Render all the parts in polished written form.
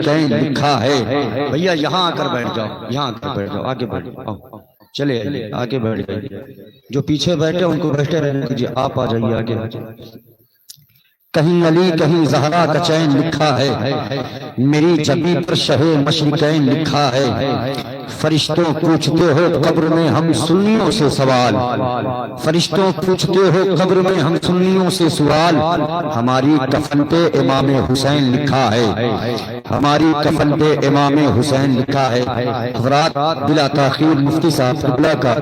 مشرقین لکھا ہے۔ بھیا یہاں آ کر بیٹھ جاؤ، یہاں آ کر بیٹھ جاؤ، آگے بیٹھ جاؤ، چلے آئیے آگے بیٹھ جائیے، جو پیچھے بیٹھے ان کو بیٹھے رہنے دیجیے، آپ آ جائیے آگے۔ کہیں علی کہیں زہرا کا چین لکھا ہے، میری جبی پر شہ مشرقین لکھا ہے۔ فرشتوں پوچھتے ہو قبر میں ہم سنیوں سے سوال، فرشتوں پوچھتے ہو قبر میں ہم سنیوں سے سوال، ہماری کفن پہ امام حسین لکھا ہے، ہماری کفن پہ امام حسین لکھا ہے۔ حضرات بلا تاخیر مفتی صاحب قبلہ کا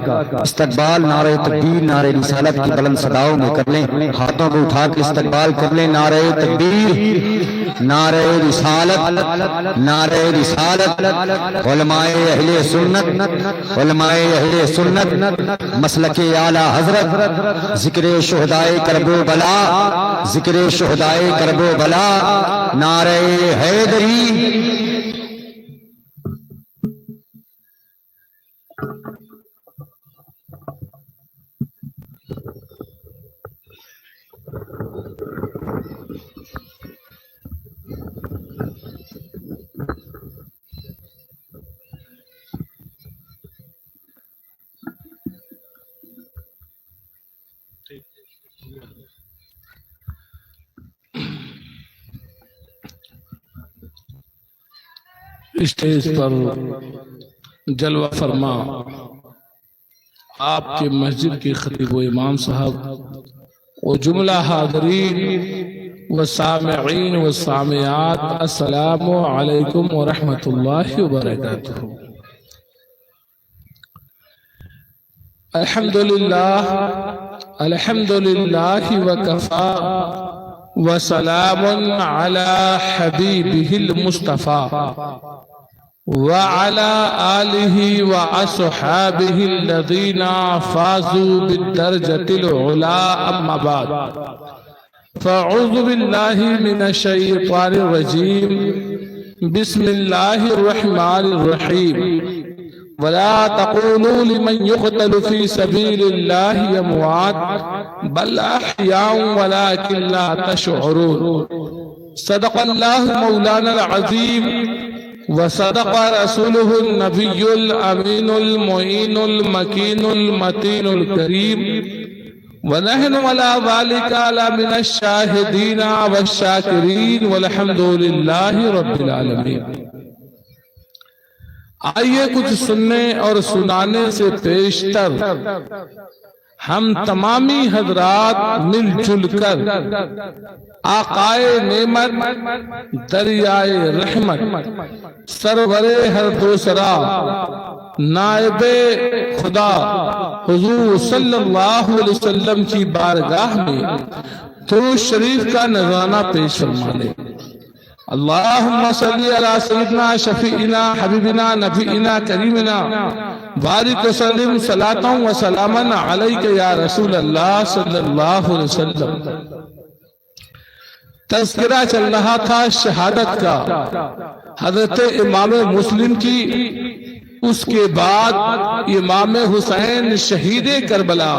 استقبال نعرہ تکبیر نعرہ رسالت کی بلند صداؤں میں کر لیں، ہاتھوں کو اٹھا کے استقبال کر لیں۔ نعرہ تکبیر، نعرہ رسالت، نعرہ رسالت۔ علماء اہل سنت، علماء اہل سنت، مسلک اعلی حضرت، ذکر شہدائے کرب و بلا، ذکر شہدائے کرب و بلا، نعرہ حیدری۔ اسٹیج پر جلوہ فرما آپ کے مسجد کے خطیب و امام صاحب و جملہ حاضرین و سامعین و سامعات، السلام علیکم ورحمۃ اللہ وبرکاتہ۔ الحمدللہ، الحمدللہ وکفا وسلام علی حبیبہ المصطفیٰ وعلى آله وأصحابه الذين فازوا بالدرجة العلا، أما بعد فأعوذ بالله من الشيطان الرجيم، بسم الله الرحمن الرحيم، ولا تقولوا لمن يقتل في سبيل الله أموات بل أحياء ولكن لا تشعرون۔ صدق الله مولانا العظيم وصدق رسوله النبي الأمين المعين المكين المتين الكريم، ونحن على ذلك من الشاهدين والشاكرين والحمد لله رب العالمين۔ آئیے کچھ سننے اور سنانے سے پیشتر ہم تمامی حضرات مل جل کر آقائے نعمت، دریائے رحمت، سرور ہر دوسرا، نائب خدا حضور صلی اللہ علیہ وسلم کی بارگاہ میں درود شریف کا نذرانہ پیش فرما لیں۔ اللہم صلی علی سیدنا شفیعنا حبیبنا نبینا کریمنا بارک وسلم صلاۃ و سلاما علیک یا رسول اللہ صلی اللہ علیہ وسلم۔ تذکرہ چل رہا تھا شہادت کا حضرت امام مسلم کی، اس کے بعد امام حسین شہید کربلا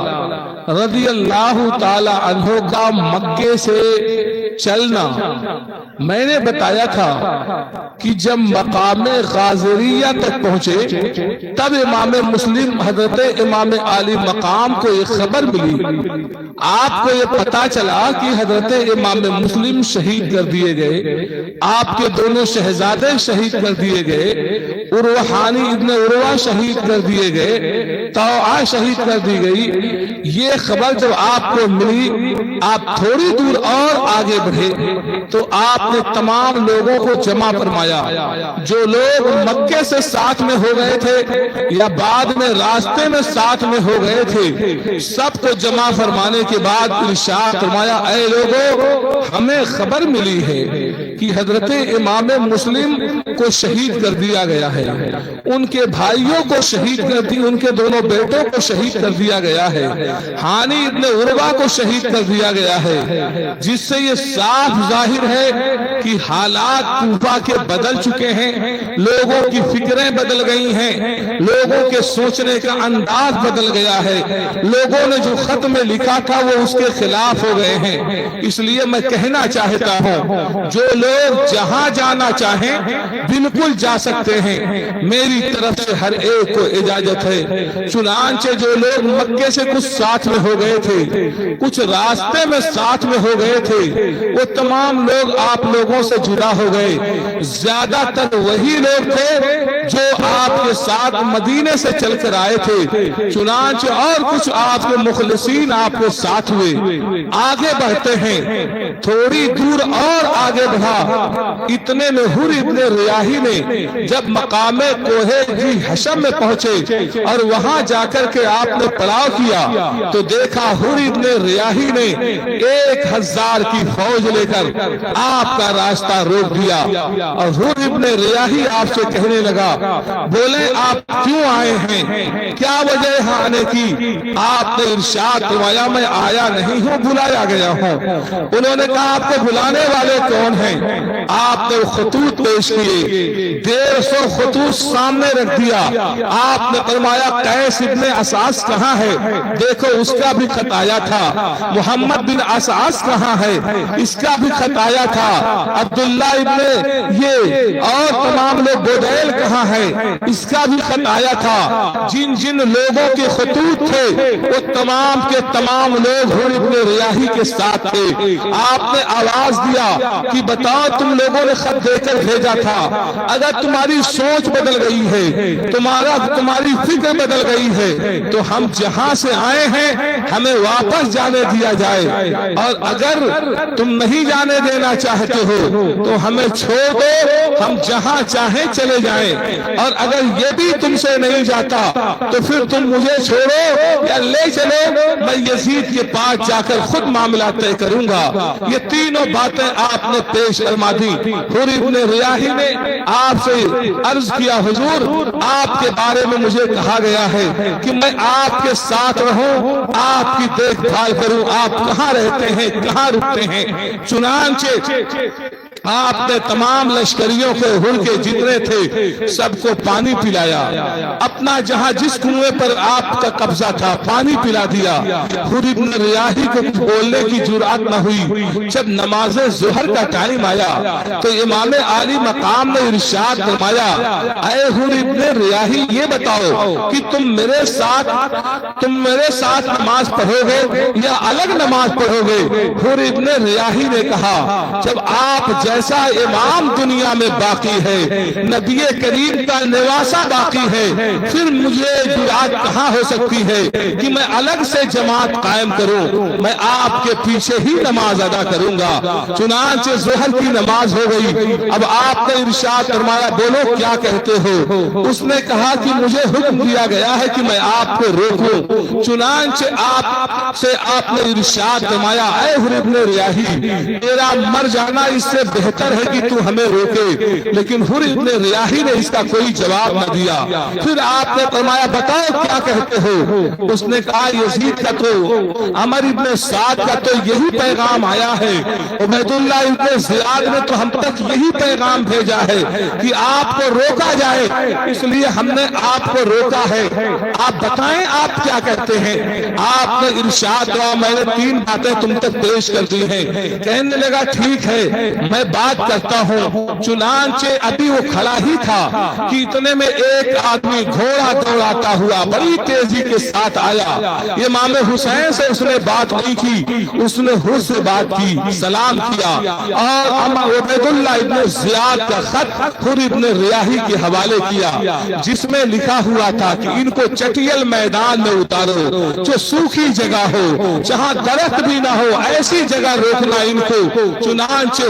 رضی اللہ تعالی عنہ کا مکے سے چلنا۔ میں نے بتایا تھا کہ جب مقام غازریہ تک پہنچے تب امام مسلم حضرت امام علی مقام کو ایک خبر ملی، آپ کو یہ پتا چلا کہ حضرت امام مسلم شہید کر دیے گئے، آپ کے دونوں شہزادے شہید کر دیے گئے، عروہ ابن عروہ شہید کر دیے گئے، طوعہ شہید کر دی گئی۔ یہ خبر جب آپ کو ملی، آپ تھوڑی دور اور آگے بڑھے تو آپ نے تمام لوگوں کو جمع فرمایا، جو لوگ مکے سے ساتھ میں ہو گئے تھے یا بعد میں راستے میں ساتھ میں ہو گئے تھے، سب کو جمع فرمانے کے بعد ارشاد فرمایا، اے لوگوں، ہمیں خبر ملی ہے کہ حضرت امام مسلم کو شہید کر دیا گیا ہے۔ ہے، ان کے بھائیوں کو شہید کر دی، ان کے دونوں بیٹوں کو شہید کر دیا گیا ہے، ہانی ابن عروہ کو شہید کر دیا گیا ہے، جس سے یہ صاف ظاہر ہے کہ حالات کوفہ کے بدل چکے ہیں، لوگوں کی فکریں بدل گئی ہیں، لوگوں کے سوچنے کا انداز بدل گیا ہے، لوگوں نے جو خط میں لکھا تھا وہ اس کے خلاف ہو گئے ہیں۔ اس لیے میں کہنا چاہتا ہوں جو لوگ جہاں جانا چاہیں بالکل جا سکتے ہیں، میری طرف سے ہر ایک کو اجازت ہے۔ چنانچہ جو لوگ مکے سے کچھ ساتھ میں ہو گئے تھے، کچھ راستے میں ساتھ میں ہو گئے تھے، وہ تمام لوگ آپ لوگوں سے جدا ہو گئے۔ زیادہ تر وہی لوگ تھے جو آپ کے ساتھ مدینے سے چل کر آئے تھے، چنانچہ اور کچھ آپ کے مخلصین آپ کے ساتھ ہوئے۔ آگے بڑھتے ہیں، تھوڑی دور اور آگے بڑھا، اتنے میں حر ابن ریاحی نے جب مقام کوہ جی حشم میں پہنچے اور وہاں جا کر کے آپ نے پڑاؤ کیا تو دیکھا حر ابن ریاحی نے 1000 کی فوج لے کر آپ کا راستہ روک دیا، اور حر ابن ریاحی آپ سے کہنے لگا، بولے آپ کیوں آئے ہیں، کیا وجہ ہے آنے کی؟ آپ نے ارشاد فرمایا میں آیا نہیں ہوں، بلایا گیا ہوں۔ انہوں نے کہا آپ کو بلانے والے کون ہیں؟ آپ نے خطوط پیش کیے، 150 خطوط سامنے رکھ دیا۔ آپ نے فرمایا قیس ابن اسعد کہاں ہے؟ دیکھو اس کا بھی خط آیا تھا۔ محمد بن اسعد کہاں ہے؟ اس کا بھی خط آیا تھا۔ عبداللہ ابن یہ اور تمام لوگ بودیل کہاں ہے؟ اس کا بھی خط آیا تھا۔ جن جن لوگوں کے خطوط تھے وہ تمام کے تمام لوگ حر ابن ریاحی کے ساتھ تھے۔ آپ نے آواز دیا کہ بتاؤ تم لوگوں نے خط دے کر بھیجا تھا، اگر تمہاری سوچ بدل گئی ہے، تمہاری فکر بدل گئی ہے تو ہم جہاں سے آئے ہیں ہمیں واپس جانے دیا جائے، اور اگر تم نہیں جانے دینا چاہتے ہو تو ہمیں چھوڑ دو، ہم جہاں چاہیں چلے جائیں، اور اگر یہ بھی تم سے نہیں جاتا تو پھر تم مجھے چھوڑو یا لے چلو، میں یزید کے پاس جا کر خود معاملہ طے کروں گا۔ یہ تینوں باتیں آپ نے پیش فرما دی۔ حر ابن ریاحی نے آپ سے عرض کیا حضور آپ کے بارے میں مجھے کہا گیا ہے کہ میں آپ کے ساتھ رہوں، آپ کی دیکھ بھال کروں، آپ کہاں رہتے ہیں، کہاں رکتے ہیں۔ چنانچہ آپ نے تمام لشکریوں کو حر کے جتنے تھے سب کو پانی پلایا، اپنا جہاں جس کنویں پر آپ کا قبضہ تھا پانی پلا دیا۔ حر ابن ریاحی کو بولنے کی جرأت نہ ہوئی۔ جب نماز ظہر کا ٹائم آیا تو امام عالی مقام نے ارشاد فرمایا، اے حر ابن ریاحی یہ بتاؤ کہ تم میرے ساتھ نماز پڑھو گے یا الگ نماز پڑھو گے؟ حر ابن ریاحی نے کہا جب آپ جیسا امام دنیا میں باقی ہے، نبی کریم کا نواسا باقی ہے، پھر مجھے جرأت کہاں ہو سکتی ہے کہ میں الگ سے جماعت قائم کروں؟ میں آپ کے پیچھے ہی نماز ادا کروں گا۔ چنانچہ ظہر کی نماز ہو گئی۔ اب آپ نے ارشاد فرمایا بولو کیا کہتے ہو؟ اس نے کہا کہ مجھے حکم دیا گیا ہے کہ میں آپ کو روکوں۔ چنانچہ آپ نے ارشاد فرمایا اے حر ابن ریاحی تیرا مر جانا اس سے بہتر ہے کہ تو ہمیں روکے، لیکن حر ابن ریاحی نے اس کا کوئی جواب نہ دیا۔ پھر آپ نے فرمایا بتاؤ کیا کہتے ہو؟ اس نے کہا یزید کا تو عمر ابن سعد کا تو یہی پیغام آیا ہے، عبید اللہ ابن زیاد نے تو ہم تک یہی پیغام بھیجا ہے کہ آپ کو روکا جائے، اس لیے ہم نے آپ کو روکا ہے، آپ بتائیں آپ کیا کہتے ہیں؟ آپ نے ارشاد کیا میں نے 3 باتیں تم تک پیش کر دی ہیں۔ کہنے لگا ٹھیک ہے میں بات کرتا ہوں۔ چنانچہ ابھی وہ کھڑا ہی تھا کہ اتنے میں ایک آدمی گھوڑا دوڑاتا ہوا بڑی تیزی کے ساتھ آیا۔ امام حسین سے اس نے بات نہیں کی، اس نے حر سے بات کی، سلام کیا، اور عبید اللہ ابن زیاد کا خط حر ابن ریاحی کے حوالے کیا جس میں لکھا ہوا تھا کہ ان کو چٹیل میدان میں اتارو، جو سوکھی جگہ ہو، جہاں درخت بھی نہ ہو، ایسی جگہ روکنا ان کو۔ چنانچہ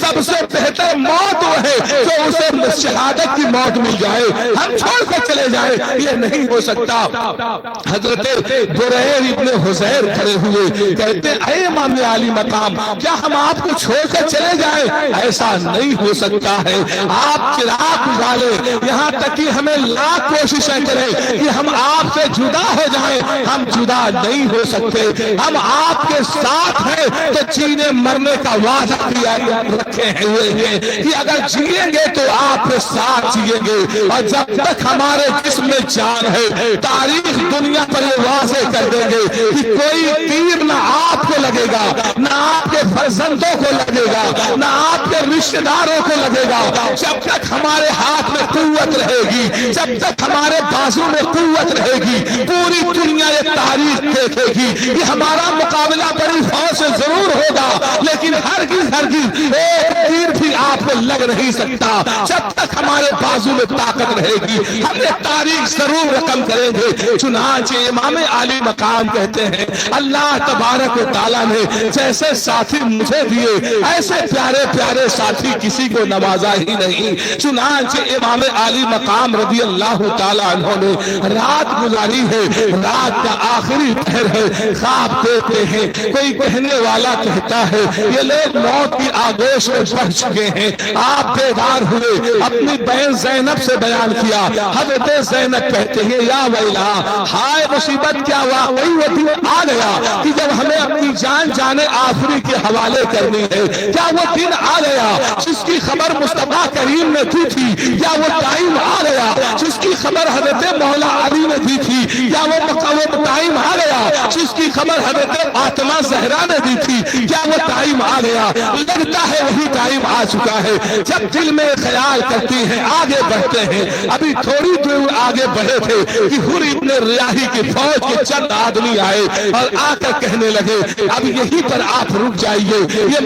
سب سے بہتر موت وہ ہے جو اسے شہادت کی موت مل جائے، ہم چھوڑ کر چلے جائیں، یہ نہیں ہو سکتا۔ حضرت بریر ابن حزیر کھڑے ہوئے کہتے اے امام عالی مقام، کیا ہم آپ کو چھوڑ کر چلے جائیں؟ ایسا نہیں ہو سکتا ہے، آپ چراغ ڈالیں، یہاں تک کہ ہمیں لاکھ کوششیں کریں کہ ہم آپ سے جدا ہو جائیں، ہم جدا نہیں ہو سکتے، ہم آپ کے ساتھ ہیں تو جینے مرنے کا وعدہ کیا رکھے ہوئے ہیں کہ اگر جیئیں گے تو آپ کے ساتھ جیئیں گے، اور جب تک ہمارے جسم میں جان ہے تاریخ دنیا پر یہ واضح کر دیں گے کہ کوئی تیر نہ آپ کو لگے گا، نہ آپ کے فرزندوں کو لگے گا، نہ آپ کے رشتہ داروں کو لگے گا، جب تک ہمارے ہاتھ میں قوت رہے گی، جب تک ہمارے بازو میں قوت رہے گی، پوری دنیا یہ تاریخ دیکھے گی کہ ہمارا مقابلہ بڑی فوج سے ضرور ہوگا لیکن ہرگز ایک تیر بھی آپ کو لگ نہیں سکتا، جب تک ہمارے بازو میں طاقت رہے گی ہم یہ تاریخ ضرور رقم کریں گے۔ چنانچہ امام عالی مقام کہتے ہیں اللہ تبارک و تعالیٰ نے جیسے ساتھی مجھے دیے ایسے پیارے پیارے ساتھی کسی کو نوازا ہی نہیں۔ چنانچہ امام عالی مقام رضی اللہ تعالیٰ عنہ نے رات گزاری ہے، رات کا آخری پہر ہے، خواب دیکھتے ہیں، کوئی کہنے والا کہتا ہے یہ لوگ موت کی آگوش میں بڑھ چکے ہیں، آپ بیدار ہوئے، اپنی بہن زینب سے بیان کیا، حضرت زینب کہتے ہیں یا ویلا، ہائے مصیبت، کیا واقعی وہ دن آ گیا کہ جب ہمیں اپنی جان جانے آخری کے حوالے کرنی ہے؟ کیا وہ دن آ گیا جس کی خبر مصطفیٰ کریم نے دی تھی؟ کیا وہ ٹائم آ گیا جس کی خبر حضرت مولا علی نے دی تھی؟ کیا وہ ٹائم آ گیا جس کی خبر حضرت فاطمہ زہرا نے دی تھی؟ کیا وہ ٹائم آ گیا؟ لگتا ہے وہی ٹائم آ چکا ہے جب دل میں خیال کرتی ہیں آگے بڑھتے ہیں۔ ابھی تھوڑی دور آگے بڑھے تھے کہ حر ابن ریاحی کی فوج کے چند آدمی آئے اور آ کر کہنے لگے اب یہیں پر آپ رک جائیے، یہ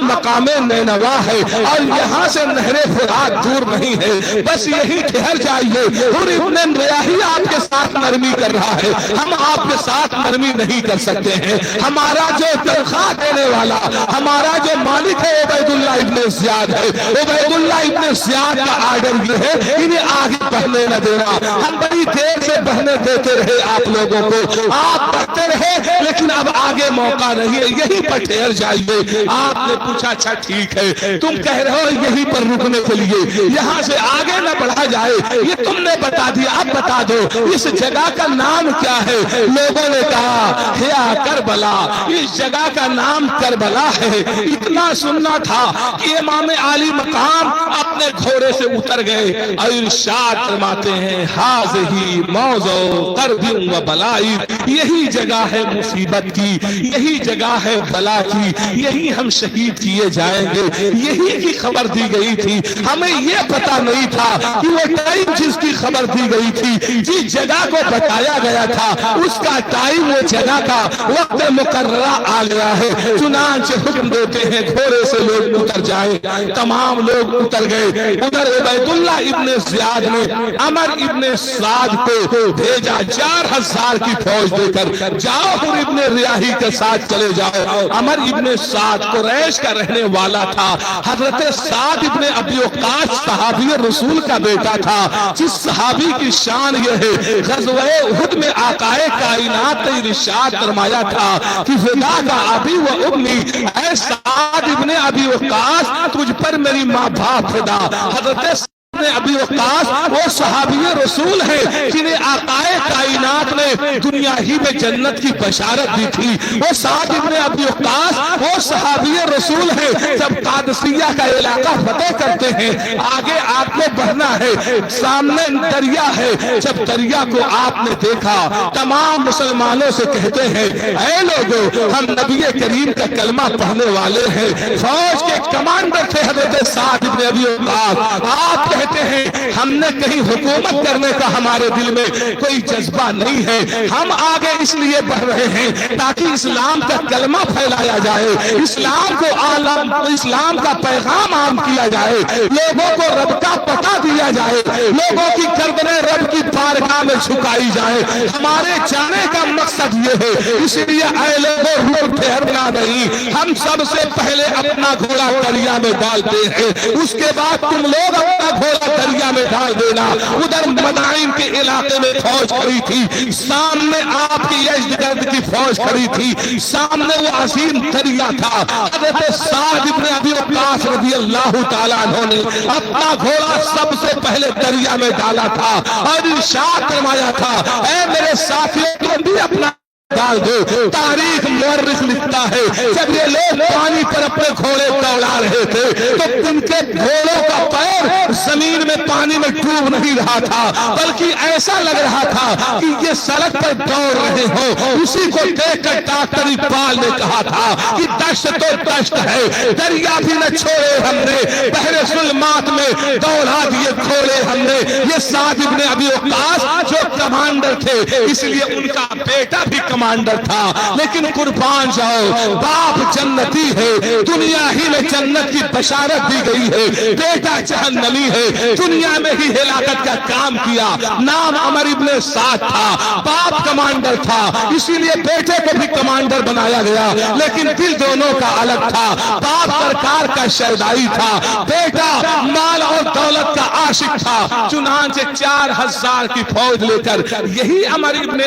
مقام نینوا ہے اور یہاں سے نہر فرات دور نہیں ہے، بس یہی ٹھہر جائیے، حر ابن ریاحی آپ کے ساتھ نرمی کر رہا ہے، ہم آپ کے ساتھ نرمی نہیں کر سکتے ہیں، ہمارا جو تنخواہ دینے والا، ہمارا جو مالک ہے عبید اللہ ابن زیاد ہے، عبید اللہ ابن زیاد کا آرڈر یہ ہے انہیں آگے بڑھنے نہ دینا، ہم بڑی دیر سے بڑھنے دیتے رہے آپ لوگوں کو، آپ بڑھتے رہے لیکن اب آگے موقع نہیں ہے، یہیں پر ٹھہر جائیے۔ آپ نے پوچھا اچھا ٹھیک ہے، تم کہہ رہے ہو یہیں پر رکنے کے لیے، یہاں سے آگے نہ بڑھا جائے، یہ تم نے بتا دیا، اب بتا دو اس جگہ کا نام کیا ہے؟ لوگوں نے کہا ہیا کربلا، اس جگہ کا نام کربلا ہے۔ اتنا سننا تھا کہ امام عالی مقام اپنے گھوڑے سے اتر گئے اور ارشاد فرماتے ہیں ہاذہی موضع کرب و بلائی، یہی جگہ ہے مصیبت کی، یہی جگہ ہے بلا کی، یہی ہم شہید کیے جائیں گے، یہی کی خبر دی گئی تھی، ہمیں یہ پتا نہیں تھا کہ وہ ٹائم جس کی خبر دی گئی تھی، جس جگہ کو بتایا گیا تھا اس کا ٹائم، وہ جگہ کا وقت مقررہ آ گیا ہے۔ چنانچہ حکم دیتے ہیں گھوڑے سے لوگ اتر جائیں، تمام لوگ اتر گئے۔ ادھر عبید اللہ ابن زیاد نے عمر ابن سعد کو بھیجا 4000 کی فوج دے کر، جاؤ حر ابن ریاحی کے ساتھ چلے جاؤ۔ عمر ابن سعد قریش کا رہنے والا تھا، حضرت سعد ابن ابی وقاص صحابی رسول کا بیٹا تھا، جس صحابی کی شان یہ ہے غزوہ احد میں آقائے کائنات نے ارشاد فرمایا تھا کہ فدا کا ابی و امی، اے سعد ابن ابی وقاص تجھ پر میری ماں باپ فدا۔ حضرت ابی وقاص وہ صحابی رسول ہیں جنہیں آقائے کائنات نے دنیا ہی میں جنت کی بشارت دی تھی۔ وہ سعد ابن ابی وقاص وہ صحابی رسول ہیں، جب قادسیہ کا علاقہ فتح کرتے ہیں آگے آپ کو بڑھنا ہے، سامنے دریا ہے، جب دریا کو آپ نے دیکھا تمام مسلمانوں سے کہتے ہیں اے لوگو ہم نبی کریم کا کلمہ پڑھنے والے ہیں۔ فوج کے کمانڈر تھے حضرت سعد ابن ابی وقاص، آپ کہتے ہیں ہم نے کہیں حکومت کرنے کا ہمارے دل میں کوئی جذبہ نہیں ہے، ہم آگے اس لیے بڑھ رہے ہیں تاکہ اسلام کا کلمہ پھیلایا جائے، اسلام کو عالم، اسلام کا پیغام عام کیا جائے، لوگوں کو رب کا پتہ دیا جائے، لوگوں کی گردنیں رب کی بارگاہ میں جھکائی جائے۔ ہمارے جانے کا مقصد یہ ہے، اس لیے اے لوگوں روح ٹھہرنا نہیں، ہم سب سے پہلے اپنا گھوڑا دریا میں ڈالتے ہیں، اس کے بعد تم لوگ اپنا گھوڑا دریا میں ڈال دینا۔ ادھر مدائن کے علاقے میں فوج کھڑی تھی، سامنے آپ کی یزدگرد کی فوج کھڑی تھی، سامنے وہ عظیم دریا تھا۔ حضرت سعد بن ابی وقاص رضی اللہ تعالیٰ عنہ نے اپنا گھوڑا سب سے پہلے دریا میں ڈالا تھا اور ارشاد فرمایا تھا، اے میرے ساتھیوں تم بھی اپنا ڈال دو۔ تاریخ مورخ لکھتا ہے جب یہ لوگ پانی پر اپنے گھوڑے دوڑا رہے تھے تو ان کے گھوڑوں کا پیر زمین میں پانی میں ڈوب نہیں رہا تھا، بلکہ ایسا لگ رہا تھا کہ یہ سڑک پر دوڑ رہے ہو۔ اسی کو دیکھ کر ڈاکٹر اقبال نے کہا تھا کہ دشت تو دشت ہے، دریا بھی نہ چھوڑے ہم نے، بحر ظلمات میں دوڑا دیے گھوڑے ہم نے۔ یہ سعد بن ابی وقاص جو کمانڈر تھے، اس لیے ان کا بیٹا بھی کمانڈر تھا، لیکن قربان جاؤ باپ جنتی ہے، دنیا ہی میں جنت کی بشارت دی گئی ہے، بیٹا جہنمی ہے، دنیا میں ہی ہلاکت کا کام کیا۔ نام عمر ابن سعد تھا، باپ کمانڈر تھا، اسی لیے بیٹے کو بھی کمانڈر بنایا گیا، لیکن دل دونوں کا الگ تھا۔ باپ سرکار کا شہدائی تھا، بیٹا مال اور دولت کا عاشق تھا۔ چنانچہ 4000 کی فوج لے کر یہی عمر ابن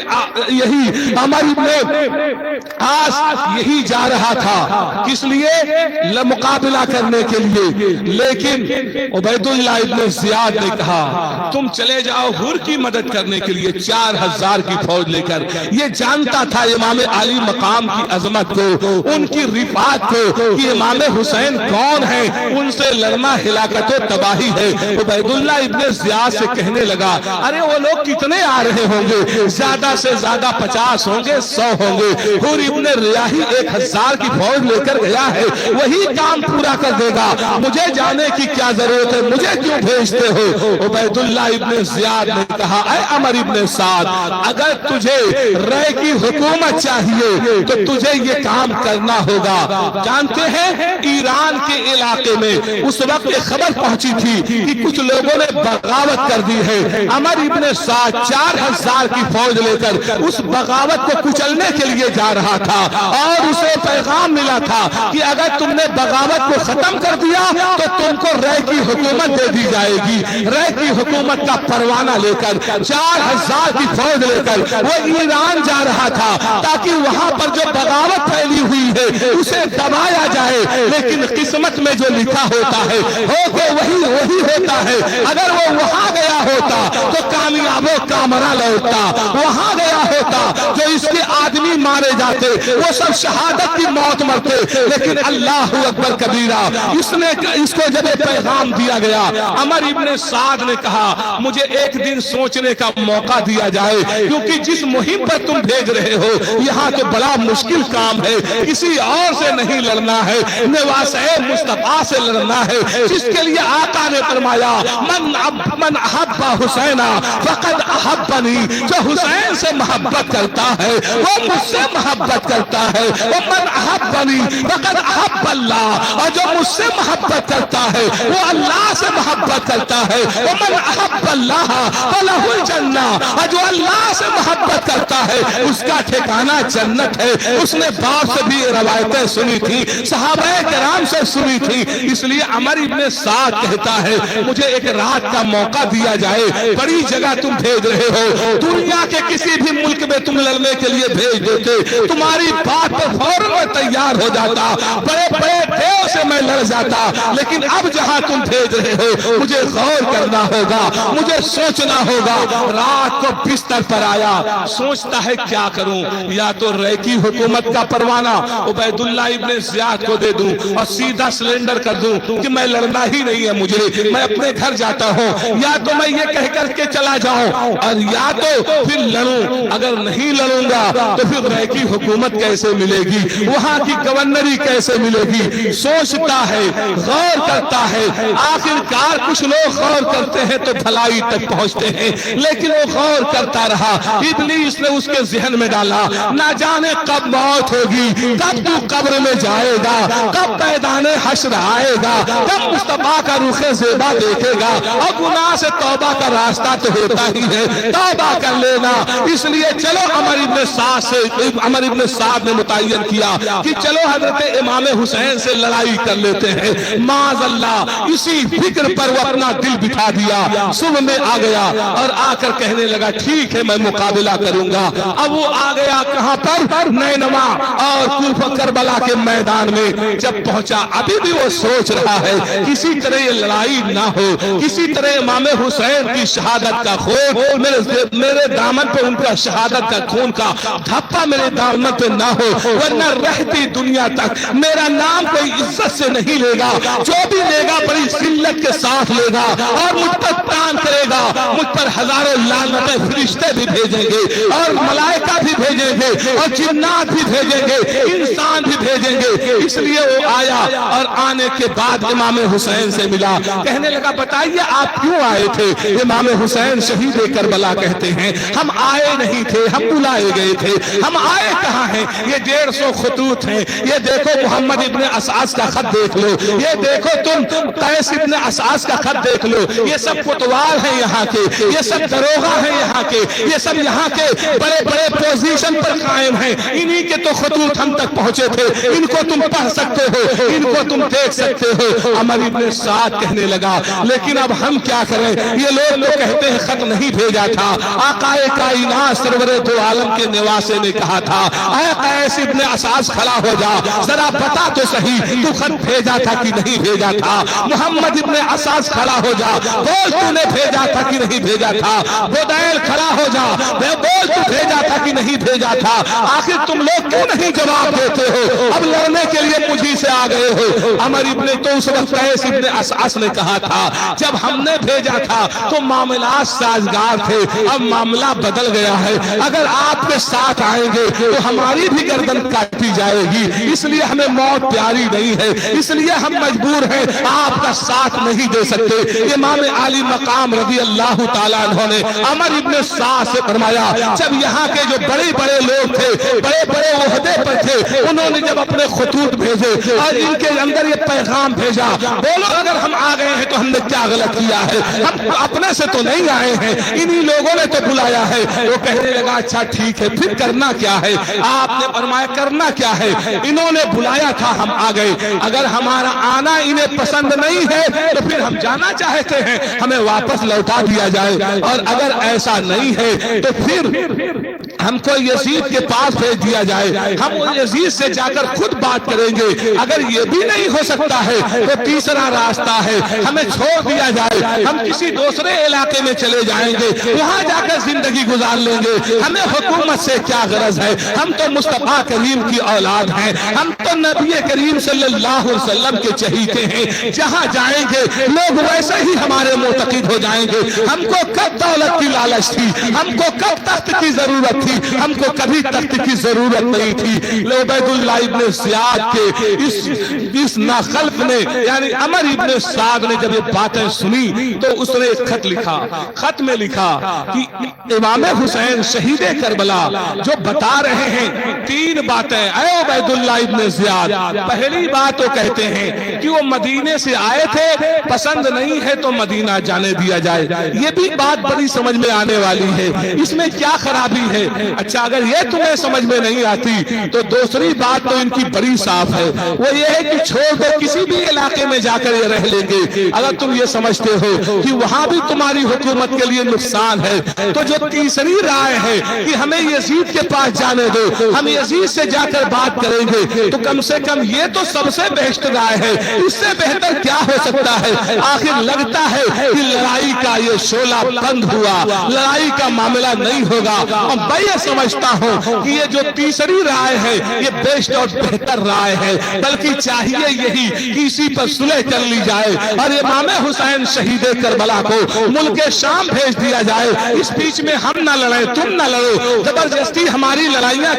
عاص یہی جا رہا تھا، کس لیے؟ مقابلہ کرنے کے لیے۔ لیکن عبید اللہ ابن زیاد نے کہا تم چلے جاؤ حر کی مدد کرنے کے لیے 4000 کی فوج لے کر۔ یہ جانتا تھا امام علی مقام کی عظمت کو، ان کی رفعت کو، کہ امام حسین کون ہے، ان سے لڑنا ہلاکت و تباہی ہے۔ عبید اللہ ابن زیاد سے کہنے لگا ارے وہ لوگ کتنے آ رہے ہوں گے؟ زیادہ سے زیادہ 50 ہوں گے، 100 ہوں گے۔ حر ابن ریاحی 1000 کی فوج لے کر گیا ہے، وہی کام پورا کر دے گا، مجھے جانے کی کیا ضرورت ہے، مجھے کیوں بھیجتے ہو؟ عبید اللہ ابن زیاد نے کہا اے عمر ابن سعد، اگر تجھے رائے کی حکومت چاہیے تو تجھے یہ کام کرنا ہوگا۔ جانتے ہیں ایران کے علاقے میں اس وقت یہ خبر پہنچی تھی کہ کچھ لوگوں نے بغاوت کر دی ہے۔ عمر ابن سعد 4000 کی فوج لے کر اس بغاوت کو کچلنے کے لیے جا رہا تھا، اور اسے پیغام ملا تھا کہ اگر تم نے بغاوت کو ختم کر دیا تو تم کو رائے کی حکومت دے دی جائے گی۔ رائے کی حکومت کا پروانہ لے کر 4000 کی فوج لے کر وہ ایران جا رہا تھا تاکہ وہاں پر جو بغاوت پھیلی ہوئی ہے اسے دبایا جائے، لیکن قسمت میں جو لکھا ہوتا ہے ہو کے وہی ہوتا ہے۔ اگر وہ وہاں گیا ہوتا تو کامیاب و کامرا لوٹتا، وہاں گیا ہوتا جو اس کے آدمی مارے جاتے وہ سب شہادت کی موت مرتے، لیکن اللہ اکبر کبیرہ اس کو جب پیغام دیا گیا، عمر ابن سعد نے کہا مجھے ایک دن سوچنے کا موقع دیا جائے، کیونکہ جس مہم پر تم بھیج رہے ہو یہاں تو بڑا مشکل کام ہے، کسی اور سے نہیں لڑنا ہے، نواسے مصطفیٰ سے لڑنا ہے، جس کے لیے آقا نے فرمایا من احب حسین فقد احبنی، جو حسین سے محبت کرتا ہے وہ مجھ سے محبت کرتا ہے، ومن احبنی فقد احب اللہ، اور جو مجھ سے محبت کرتا ہے وہ اللہ سے محبت کرتا ہے، ومن احب اللہ فلہ الجنہ، اور جو اللہ سے محبت کرتا ہے اس کا ٹھکانہ جنت ہے۔ اس نے باپ سے بھی روایتیں سنی تھی، صحابہ کرام سے سنی تھی، اس لیے عمر ابن سعد کہتا ہے مجھے ایک رات کا موقع دیا جائے، بڑی جگہ تم بھیج رہے ہو، دنیا کے کسی بھی ملک میں تم لڑنے کے لیے بھیج دیتے، تمہاری بات پر فوراً میں تیار ہو جاتا، بڑے بڑے دیو سے میں لڑ جاتا، لیکن اب جہاں تم بھیج رہے ہو مجھے غور کرنا ہوگا، مجھے سوچنا ہوگا۔ رات کو بستر پر آیا، سوچتا ہے کیا کروں، یا تو رائے کی حکومت کا پروانہ عبید اللہ ابن زیاد کو دے دوں اور سیدھا سلنڈر کر دوں کہ میں لڑنا ہی نہیں ہے، مجھے میں اپنے گھر جاتا ہوں، یا تو میں یہ کہہ کر کے چلا جاؤں، اور یا تو پھر لڑوں، اگر نہیں لڑوں گا تو پھر رائے کی حکومت کیسے ملے گی، وہاں کی گورنری کیسے ملے گی۔ سوچتا ہے، غور کرتا ہے، آخرکار کچھ لوگ غور کرتے ہیں تو بھلائی تک پہنچتے ہیں، لیکن وہ غور کرتا رہا۔ ابلیس نے اس کے ذہن میں ڈالا نہ جانے کب موت ہوگی، کب تو قبر میں جائے گا، کب میدان حشر آئے گا، کب مصطفیٰ کا رخ زیبا دیکھے گا، اور گناہ سے توبہ کا راستہ تو ہوتا ہی ہے، توبہ کر لینا۔ اس لیے چلو عمر ابن سعد نے متعین کیا کہ چلو حضرت امام حسین سے لڑائی کر لیتے ہیں۔ معاذ اللہ، اسی فکر پر وہ اپنا دل بٹھا دیا۔ صبح میں آ گیا اور آ کر کہنے لگا ٹھیک ہے میں مقابلہ کروں گا۔ اب وہ آ گیا کہاں پر؟ نینوا اور کوفہ کربلا کے میدان میں جب پہنچا، ابھی بھی وہ سوچ رہا ہے کسی طرح یہ لڑائی نہ ہو، کسی طرح امام حسین کی شہادت کا خون میرے دامن پہ، ان کا شہادت کا خون کا دھپا میرے دامن پہ نہ ہو، ورنہ رہتی دنیا تک میرا نام کوئی عزت سے نہیں لے گا، جو بھی لے گا بڑی ذلت کے ساتھ لے گا اور مجھ پر تان کرے گا، مجھ پر ہزاروں لعنتیں فرشتے بھی بھیجیں گے اور ملائکہ بھی بھیجیں گے اور جنات بھی بھیجیں گے، انسان بھی بھیجیں گے۔ اس لیے وہ آیا اور آنے کے بعد امام حسین سے ملا، کہنے لگا بتائیے آپ کیوں آئے تھے؟ امام حسین شہید کربلا کہتے ہیں ہم آئے نہیں تھے، ہم بلائے گئے تھے۔ ہم آئے کہاں ہیں؟ یہ 150 خطوط ہیں، یہ دیکھو محمد ابن اسعد کا خط دیکھ لو، یہ دیکھو تم قیس ابن اسعد کا خط دیکھ لو، یہ سب کوتوال ہیں یہاں کے، یہ سب دروغہ ہیں یہاں کے، یہ سب یہاں کے بڑے بڑے پوزیشن پر قائم ہیں، انہی کے تو خطوط ہم تک پہنچے تھے، ان کو تم پڑھ سکتے ہو، ان کو تم دیکھ سکتے ہو۔ عمر ابن سعد کہنے لگا لیکن اب ہم کیا کریں؟ یہ لوگ تو کہتے ہیں خط نہیں بھیجا تھا، آقا کائنات سرور دو عالم کے نواسے نے کہا تھا اے قیس ابن اسعد کھڑا ہو جا، ذرا بتا تو صحیح تو خط بھیجا تھا کہ نہیں بھیجا تھا؟ محمد ابن اسعد کھڑا ہو جا، بول تو نے بھیجا تھا کہ نہیں بھیجا تھا؟ بدیل کھڑا ہو جا، بول تو بھیجا تھا کہ نہیں بھیجا تھا؟ آخر تم لوگ کیوں نہیں جواب دیتے ہو؟ اب لڑنے کے لیے مجھی سے آ گئے ہو۔ عمر ابن تو اس وقت قیس ابن اسعد نے کہا تھا جب ہم نے بھیجا تھا تو معاملات سازگار تھے، اب معاملہ بدل گیا ہے، اگر آپ کے ساتھ آئیں گے تو ہماری بھی گردن کاٹی جائے گی، اس لیے ہمیں موت پیاری نہیں ہے، اس لیے ہم مجبور ہیں آپ کا ساتھ نہیں دے سکتے۔ امام عالی مقام رضی اللہ تعالیٰ عنہ نے عمر ابن سعد سے فرمایا جب یہاں کے جو بڑے بڑے لوگ تھے، بڑے بڑے عہدے پر تھے، انہوں نے جب اپنے خطوط بھیجے اور ان کے اندر یہ پیغام بھیجا بولو اگر ہم آ گئے ہیں تو ہم نے کیا غلط کیا ہے؟ ہم اپنے سے تو نہیں آئے ہیں، انہی لوگوں نے تو بلایا ہے۔ وہ کہنے لگا اچھا ٹھیک ہے پھر کرنا کیا ہے؟ آپ نے فرمایا کرنا کیا ہے؟ انہوں نے بلایا تھا ہم آ گئے، اگر ہمارا آنا انہیں پسند نہیں ہے تو پھر ہم جانا چاہتے ہیں، ہمیں واپس لوٹا دیا جائے، اور اگر ایسا نہیں ہے تو پھر ہم کو یزید کے پاس بھیج دیا جائے، ہم یزید سے جا کر خود بات کریں گے، اگر یہ بھی نہیں ہو سکتا ہے تو تیسرا راستہ ہے ہمیں چھوڑ دیا جائے، ہم کسی دوسرے علاقے میں چلے جائیں گے، وہاں جا کر زندگی گزار لیں گے، ہمیں حکومت سے کیا غرض ہے؟ ہم تو مصطفیٰ کریم کی اولاد ہیں، ہم تو نبی کریم صلی اللہ علیہ وسلم کے چہیتے ہیں، جہاں جائیں گے لوگ ویسے ہی ہمارے معتقد ہو جائیں گے۔ ہم کو کب دولت کی لالچ تھی، ہم کو کب تخت کی ضرورت تھی، ہم کو کبھی تخت کی ضرورت نہیں تھی۔ عبید اللہ ابن زیاد کے اس ناخلف نے یعنی عمر ابن سعد نے جب یہ باتیں سنی تو اس نے ایک خط لکھا، خط میں لکھا کہ امام حسین شہید کربلا جو بتا رہے ہیں 3 باتیں اے عبید اللہ ابن زیاد، پہلی بات وہ کہتے ہیں کہ وہ مدینے سے آئے تھے، پسند نہیں ہے تو مدینہ جانے دیا جائے، یہ بھی بات بڑی سمجھ میں آنے والی ہے، اس میں کیا خرابی ہے؟ اچھا اگر یہ تمہیں سمجھ میں نہیں آتی تو دوسری بات تو ان کی بڑی صاف ہے، وہ یہ ہے کہ چھوڑ کر کسی بھی علاقے میں جا کر یہ رہ لیں گے، اگر تم یہ سمجھتے ہو کہ وہاں بھی تمہاری حکومت کے لیے نقصان ہے تو جو تیسری رائے ہے کہ ہمیں یزید کے پاس جانے دو، ہم یزید سے جا کر بات کریں گے، تو کم سے کم یہ تو سب سے بہتر رائے ہے، اس سے بہتر کیا ہو سکتا ہے؟ آخر لگتا ہے کہ لڑائی کا یہ شعلہ بند ہوا، لڑائی کا معاملہ نہیں ہوگا، اور میں یہ سمجھتا ہوں کہ یہ جو تیسری رائے ہے یہ بیسٹ اور بہتر رائے ہے، بلکہ چاہیے یہی کہ اسی پر صلح کر لی جائے اور امام حسین شہید کربلا کو ملک شام بھیج دیا جائے، اس بیچ میں ہم نہ لڑیں، تم نہ لڑو، زبردستی ہماری لڑائیاں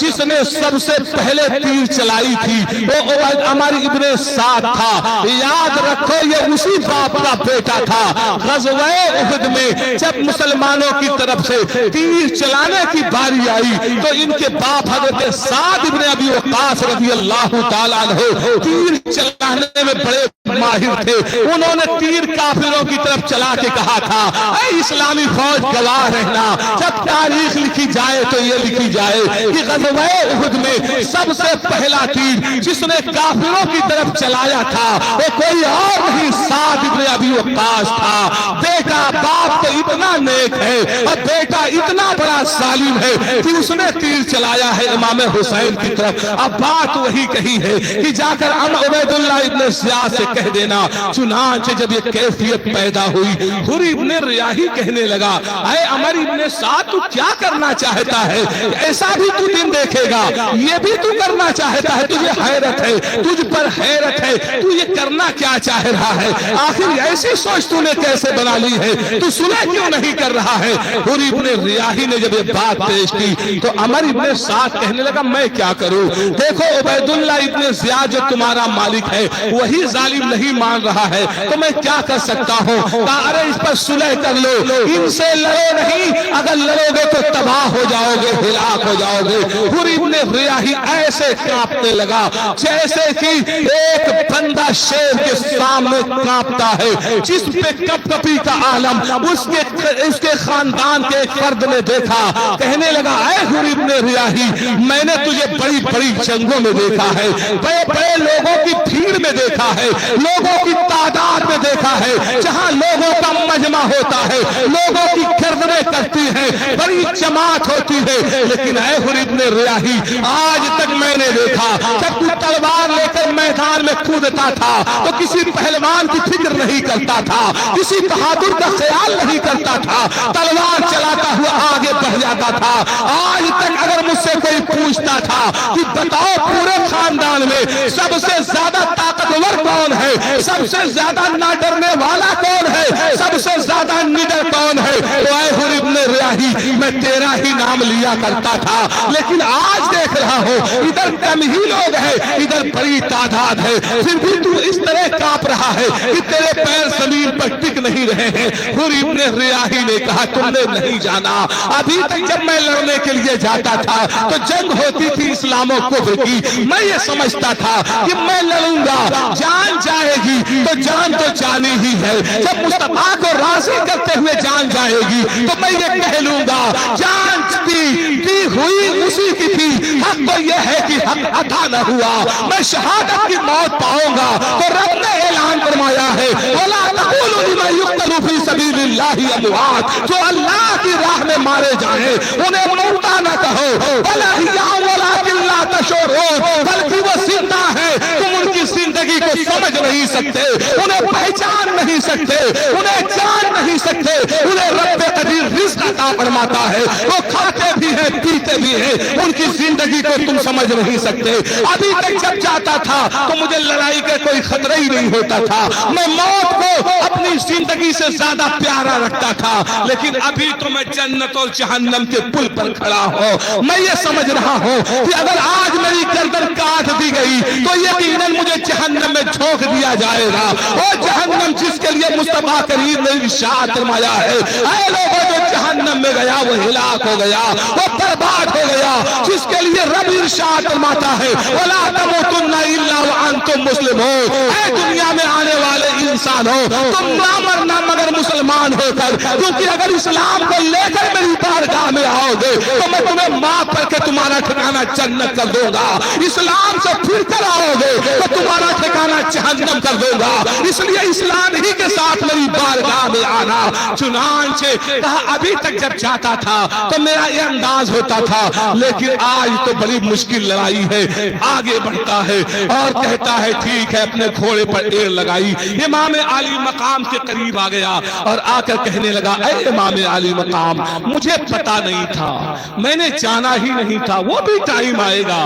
جس نے سب سے پہلے تیر چلائی تھی وہ عبید عمر ابن سعد تھا. یاد رکھو یہ اسی باپ کا بیٹا تھا. غزوہ احد میں جب مسلمانوں کی طرف سے تیر چلانے کی باری آئی تو ان کے باپ حضرت سعد ابن ابی وقاص رضی اللہ تعالیٰ عنہ تیر چلانے میں بڑے ماہر تھے. انہوں نے تیر کافروں کی طرف چلا کے کہا تھا اے اسلامی فوج گواہ رہنا جب تاریخ لکھی جائے تو یہ لکھی جائے کہ غزوہ احد میں سب سے پہلا تیر جس نے کافروں کی طرف چلایا تھا وہ کوئی اور نہیں سعد ابن ابی وقاص تھا. بیٹا باپ تو اتنا نیک ہے اور بیٹا اتنا بڑا ظالم ہے کہ اس نے تیر چلایا ہے امام حسین کی طرف. اب بات وہی کہی ہے کہ جا کر عبید اللہ ابن زیاد سے کہہ دینا. چنانچہ جب یہ کیفیت پیدا ہوئی حر ابن ریاحی کہنے لگا اے عمر ابن سعد تو کیا کرنا چاہتا ہے؟ ایسا بھی تو دن دیکھے گا, یہ بھی تو کرنا چاہتا ہے, تجھے حیرت ہے, تجھ پر حیرت ہے, تو یہ کرنا کیا چاہ رہا ہے؟ آخر ایسی سوچ تو نے کیسے بنا لی ہے؟ تو صلح کیوں نہیں کر رہا ہے؟ حر ابن ریاحی نے جب یہ بات پیش کی تو عمر ابن سعد کہنے لگا میں کیا کروں؟ دیکھو عبید اللہ ابن زیاد جو تمہارا مالک ہے وہی ظالم نہیں مان رہا ہے تو میں کیا کر سکتا ہوں؟ ارے اس پر صلح کر لو, ان سے لڑو نہیں, اگر لڑو گے تو تباہ ہو جاؤ گے, ہلاک ہو جاؤ گے. حر ابن ریاحی ایسے کانپنے لگا جیسے کہ ایک بندہ شیر کے سامنے کانپتا ہے جس پہ کپ کپی کا عالم اس کے خاندان کے ایک فرد نے دیکھا. کہنے لگا اے حر ابن ریاحی میں نے تجھے بڑی بڑی جنگوں میں دیکھا ہے, بڑے بڑے لوگوں کی بھیڑ میں دیکھا ہے, لوگوں کی تعداد میں دیکھا ہے, جہاں لوگوں کا مجمع ہوتا ہے, لوگوں کی گردنیں کرتی ہیں, بڑی جماعت ہوتی ہے. لیکن اے حر ابن ریاحی آج تک میں نے دیکھا جب تو تلوار لے کر میدان میں کودتا تھا تو کسی پہلوان کی فکر نہیں کرتا تھا, کسی بہادر کا خیال نہیں کرتا تھا, تلوار چلاتا ہوا آگے بڑھ جاتا تھا. آج تک اگر مجھ سے کوئی پوچھتا تھا کہ بتاؤ پورے خاندان میں سب سے زیادہ طاقتور کون ہے, سب سے زیادہ نہ ڈرنے والا کون ہے, سب سے زیادہ نڈر کون ہے, تو اے حر ابن ریاحی میں تیرا ہی نام لیا کرتا تھا. لیکن آج دیکھ رہا ہوں ادھر کم ہی لوگ ہیں, ادھر بڑی تعداد ہے, پھر بھی تو اس طرح کانپ رہا ہے کہ تیرے پیر زمین پر ٹک نہیں رہے ہیں. حر ابن ریاحی نے کہا تم نے نہیں جانا, ابھی تک جب میں لڑنے کے لیے جاتا تھا تو جنگ ہوتی تھی اسلام و کفر کی, میں یہ سمجھتا تھا کہ میں لڑوں گا, جان جائے گی تو جان تو جانی ہی ہے, جب مصطفیٰ کو راضی کرتے ہوئے جان جائے گی تو میں یہ کہہ لوں گا جان دی ہوئی اسی کی تھی, حق تو یہ ہے کہ حق عطا نہ ہوا, میں شہادت کی موت پاؤں گا. تو رب نے اعلان فرمایا ہے وَلَا تَقُولُوا لِمَن يُقْتَلُ فِي سَبِيلِ اللَّهِ أَمْوَاتٌ, جو اللہ کی راہ میں مارے جائیں انہیں مردہ نہ کہو, بل احیاء ولکن لا تشعرون, بلکہ وہ زندہ ہے, تم ان کی زندگی کو سمجھ نہیں سکتے, انہیں پہچان نہیں سکتے, انہیں جان نہیں سکتے. انہیں رب قدیر رزق عطا فرماتا ہے, وہ کھاتے بھی ہیں پیتے بھی ہیں, ان کی زندگی کو تم سمجھ نہیں سکتے. ابھی تک جب جاتا تھا تو مجھے لڑائی کا کوئی خطرہ ہی نہیں ہوتا تھا, میں موت کو اپنی زندگی سے زیادہ پیارا رکھتا تھا. لیکن ابھی تو میں جنت اور جہنم کے پل پر کھڑا ہوں, میں یہ سمجھ رہا ہوں کہ اگر آج میری گردن کاٹ دی گئی تو یقیناً مجھے جہنم میں جھونک دیا جائے گا. اور جہنم جس کے لیے مصطفیٰ کریم نے ارشاد فرمایا ہے اے لوگوں جو جہنم میں گیا وہ ہلاک ہو گیا, وہ برباد ہو گیا. جس کے لیے رب ارشاد فرماتا ہے وَلَا تَمُوتُنَّ إِلَّا وَأَنْتُمْ مُسْلِمُونَ, اے دنیا میں آنے والے انسان ہو تم نہ مرنا مگر مسلمان ہو کر, کیونکہ اگر اسلام کو لے کر میری بارگاہ میں آؤ گے تو میں تمہیں معاف کر کے تمہارا ٹھکانہ جنت کر دوں گا. اسلام سے پھر کر آؤ گے تو تمہارا ٹھکانہ جہنم کر دوں گا. اس لیے اسلام ہی کے ساتھ میری بارگاہ میں آنا. چنانچہ کہا ابھی تک جب جاتا تھا تو میرا یہ انداز ہوتا تھا, لیکن آج تو بڑی مشکل لڑائی ہے. آگے بڑھتا ہے اور کہتا ہے ٹھیک ہے, اپنے گھوڑے پر ایر لگائی, امام عالی مقام کے قریب آ گیا اور آ کر کہنے لگا اے امام عالی مقام مجھے پتا نہیں تھا, میں نے جانا ہی نہیں تھا, وہ بھی ٹائم آئے گا,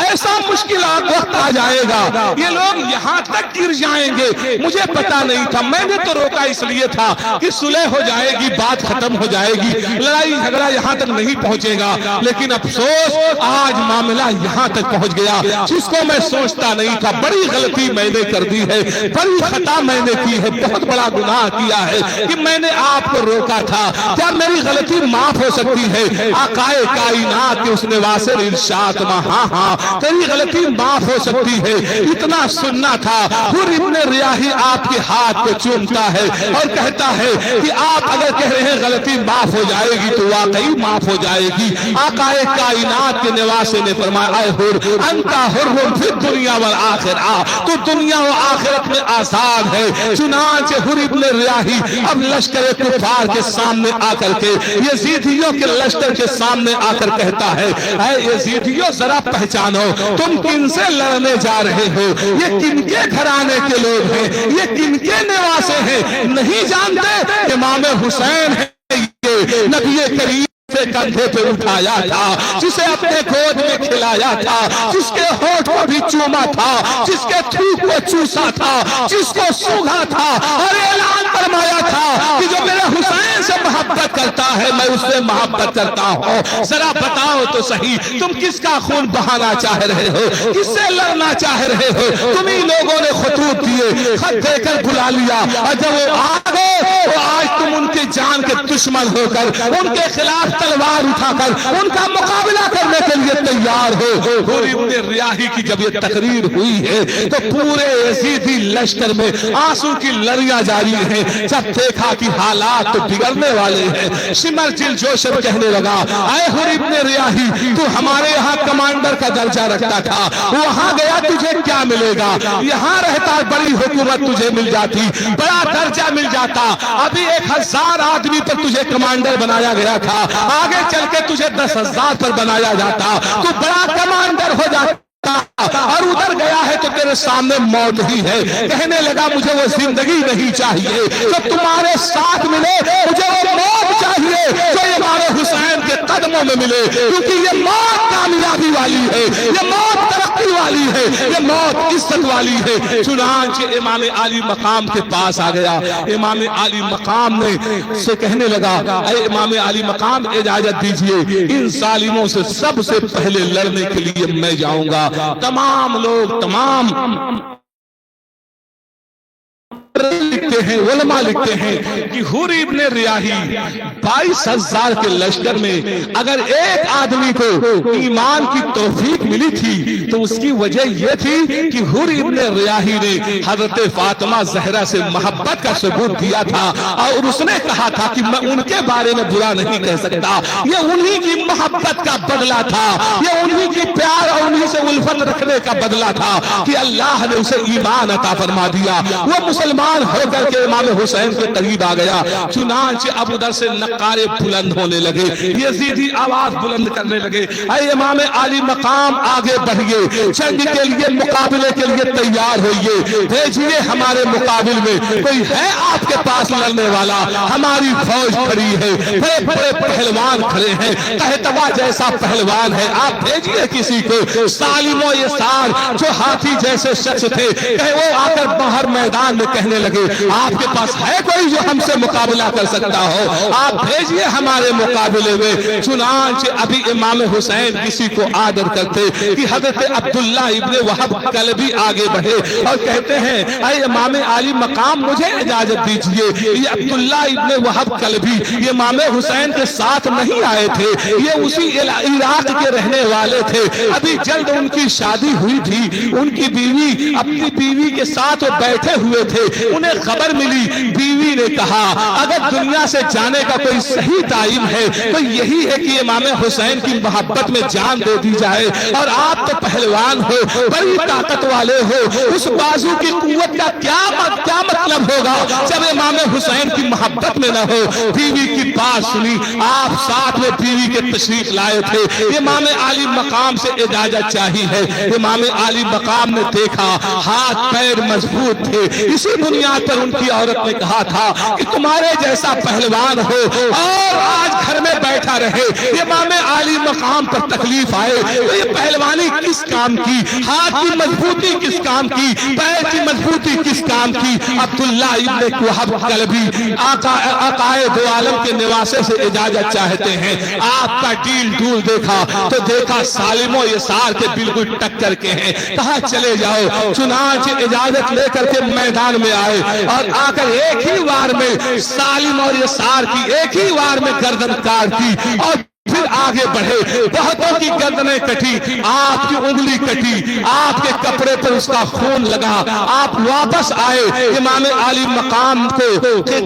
ایسا مشکل مشکل وقت آ جائے گا، یہ لوگ یہاں تک گر جائیں گے۔ مجھے پتا نہیں تھا، میں نے تو روکا اس لیے تھا کہ صلح ہو جائے گی، بات ختم ہو جائے گی، لڑائی جھگڑا یہاں تک نہیں پہنچے گا، لیکن افسوس آج معاملہ یہاں تک پہنچ گیا جس کو میں سوچتا نہیں تھا۔ بڑی غلطی میں نے کر دی ہے، بڑی خطا میں نے کی ہے، بہت بڑا گناہ کیا ہے کہ میں نے آپ کو روکا تھا۔ کیا میری غلطی معاف ہو سکتی ہے؟ آقائے کائنات کے اس نے واسر ارشاد میں، ہاں ہاں تیری غلطی معاف ہو سکتی ہے، اتنا سننا تھا۔ حر ابن ریاحی آپ کے ہاتھ کو چومتا ہے اور کہتا ہے کہ آپ اگر کہہ رہے ہیں غلطی معاف ہو جائے گی تو واقعی معاف ہو جائے گی۔ آقائے کائنات کے نواسے نے فرمایا، اے حر انتا حر فی الدنیا والآخرہ، تو دنیا و آخرت میں آزاد ہے۔ چنانچہ حر ابن ریاحی اب لشکر کفار کے سامنے آ کر کے، یزیدیوں کے لشکر کے سامنے آ کر کہتا ہے، اے یزیدیوں ذرا پہچانو تم کن سے لڑنے جا رہے ہو، یہ کن کے گھرانے کے لوگ ہیں، یہ کن کے نواسے ہیں؟ نہیں جانتے امام حسین ہے، یہ نبی کریم سے کندھے پہ اٹھایا تھا، جسے اپنے گود میں کھلایا تھا، جس کے ہونٹ کو بھی چوما تھا، جس کے تھوک کو چوسا تھا، جس کو سونگھا تھا اور اعلان فرمایا تھا کہ جو میرے حسین سے محبت کرتا ہے میں اس سے محبت کرتا ہوں۔ ذرا بتاؤ تو صحیح تم کس کا خون بہانا چاہ رہے ہو، کس سے لڑنا چاہ رہے ہو؟ تمہیں لوگوں نے خطوط دیے، خط دے کر بلا لیا، اور جب وہ آ گئے تو آج تم ان کے جان کے دشمن ہو کر ان کے خلاف تلوار اٹھا کر ان کا مقابلہ کرنے کے لیے تیار ہو۔ حر ابن ریاحی کی جب یہ تقریر ہوئی ہے تو پورے یزیدی لشکر میں آنسو کی لڑیاں جاری ہیں۔ جب دیکھا کہ حالات تو بگڑنے والے ہیں، شمر جل جوشن کہنے لگا، اے حر ابن ریاحی تو ہمارے یہاں کمانڈر کا درجہ رکھتا تھا، وہاں گیا تجھے کیا ملے گا؟ یہاں رہتا بڑی حکومت تجھے مل جاتی، بڑا درجہ مل جاتا، ابھی 1000 آدمی پر تجھے کمانڈر بنایا گیا تھا، آگے چل کے تجھے 10,000 پر بنایا جاتا، تو بڑا کمانڈر ہو جاتا، اور ادھر گیا ہے تو تیرے سامنے موت ہی ہے۔ کہنے لگا مجھے وہ زندگی نہیں چاہیے جو تمہارے ساتھ ملے، مجھے وہ موت چاہیے جو ہمارے حسین کے قدموں میں ملے، کیونکہ یہ موت کامیابی والی ہے، یہ موت ترقی والی ہے، یہ موت عزت والی ہے۔ چنانچہ امام عالی مقام کے پاس آ گیا، امام عالی مقام نے سے کہنے لگا، اے امام عالی مقام اجازت دیجئے، ان ظالموں سے سب سے پہلے لڑنے کے لیے میں جاؤں گا۔ تمام لوگ، تمام لکھتے ہیں، علماء لکھتے ہیں کہ حر ابن ریاحی 22,000 کے لشکر میں اگر ایک آدمی کو ایمان کی توفیق ملی تھی تو اس کی وجہ یہ تھی کہ حر ابن ریاحی نے حضرت فاطمہ زہرا سے محبت کا ثبوت دیا تھا، اور اس نے کہا تھا کہ میں ان کے بارے میں برا نہیں کہہ سکتا، یہ انہی کی محبت کا بدلہ تھا، یہ انہی کی پیار اور انہی سے الفت رکھنے کا بدلہ تھا کہ اللہ نے اسے ایمان عطا فرما دیا، وہ مسلمان ہو کر کے امام حسین کے قریب آ گیا۔ چنانچہ اب ادھر سے نقارے بلند ہونے لگے، یزیدی آواز بلند کرنے لگے، اے امام عالی مقام آگے بڑھیے، جنگ کے لیے مقابلے کے لیے تیار ہوئیے، بھیجیے ہمارے مقابل میں کوئی ہے آپ کے پاس لڑنے والا، ہماری فوج کھڑی ہے، بڑے بڑے پہلوان کھڑے ہیں، کہتوا جیسا پہلوان ہے، آپ بھیجیے کسی کو۔ سالم و یسار جو ہاتھی جیسے شخص تھے کہ وہ آ کر باہر میدان میں کہنے لگے، آپ کے پاس ہے کوئی جو ہم سے مقابلہ کر سکتا ہو، آپ بھیجئے ہمارے مقابلے میں۔ چنانچہ ابھی امام حسین کسی کو آدر کرتے کہ حضرت عبداللہ ابن وہب کلبی آگے بڑھے اور کہتے ہیں، اے امام عالی مقام مجھے اجازت دیجئے، یہ عبداللہ ابن وہب کلبی یہ امام حسین کے ساتھ نہیں آئے تھے، یہ اسی عراق کے رہنے والے تھے، ابھی جلد ان کی شادی ہوئی تھی، ان کی بیوی اپنی بیوی کے ساتھ بیٹھے ہوئے تھے، انہیں خبر ملی، بیوی نے کہا اگر دنیا سے جانے کا کوئی صحیح ٹائم ہے تو یہی ہے کہ امام حسین کی محبت میں جان دے دی جائے، اور آپ تو پہلوان ہو، بڑی طاقت والے ہو، اس بازو کی قوت کا کیا مطلب ہوگا جب امام حسین کی محبت میں نہ ہو۔ بیوی کی بات سنی، آپ ساتھ میں بیوی کے تشریف لائے تھے، امام عالی مقام سے اجازت چاہی ہے ہے امام عالی مقام نے دیکھا ہاتھ پیر مضبوط تھے، اسی بنیاد پر ان کی عورت نے کہا تھا کہ تمہارے جیسا پہلوان ہو اور آج گھر میں بیٹھا رہے، امام عالی مقام پر تکلیف آئے تو یہ پہلوانی کس کام کی، ہاتھ کی مضبوطی کس کام کی، پیر کی مضبوطی کس کام کی۔ عبداللہ ابن وہب کلبی آقائے دو عالم کے نواسے سے اجازت چاہتے ہیں۔ آپ کا ڈیل ڈول دیکھا تو دیکھا سالم و یسار کے بالکل ٹکر کے ہیں، کہا چلے جاؤ، چنانچہ اجازت لے کر کے میدان میں آئے اور آ کر ایک ہی وار میں سالم اور یسار کی ایک ہی وار میں گردن کاٹ دی اور پھر آگے بڑھے، بہتوں کی گردنیں کٹی، آپ کی انگلی کٹی، آپ کے کپڑے پر اس کا خون لگا، آپ واپس آئے، امام عالی مقام کے